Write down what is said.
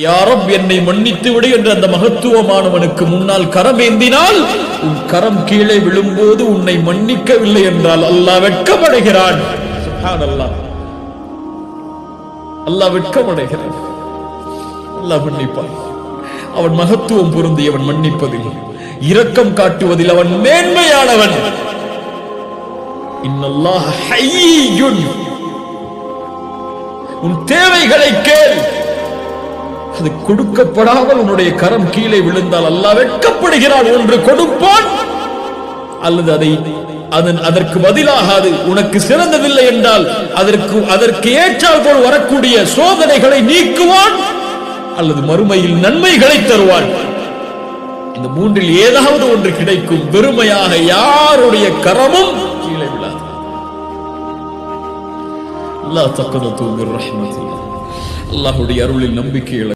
யா ரப் என்னை மன்னித்து விடு என்று அந்த மகத்துவமானவனுக்கு முன்னால் கரம் ஏந்தினால் உன் கரம் கீழே விழும்போது உன்னை மன்னிக்கவில்லை என்றால் அல்லாஹ் வெட்கமடைகிறான். சுப்ஹானல்லாஹ், அல்லாஹ் வெட்கமடைகிறான். அல்லாஹ் மன்னிப்பான். அவன் மகத்துவம் பொருந்தியவன், மன்னிப்பதில் இரக்கம் காட்டுவதில் அவன் மேன்மையானவன். இன்னல்லாஹ ஹய்யுன், உன் தேவைகளை கேள், அது கொடுக்கப்படாமல் உன்னுடைய கரம் கீழே விழுந்தால் அல்லாஹ் வெட்கப்படுகிறான். ஒன்று கொடுப்பான், அல்லது அதற்கு பதிலாக அது உனக்கு சிறந்ததில்லை என்றால் அதற்கு ஏற்றால் போல் வரக்கூடிய சோதனைகளை நீக்குவான், அல்லது மறுமையில் நன்மைகளை தருவான். இந்த மூன்றில் ஏதாவது ஒன்று கிடைக்கும். வெறுமையாக யாருடைய கரமும் கீழே விழாது. அல்லாஹ் தக்கனது மிர் ரஹ்மத்தில்லாஹ், அல்லாஹ்வுடைய அருளில் நம்பிக்கை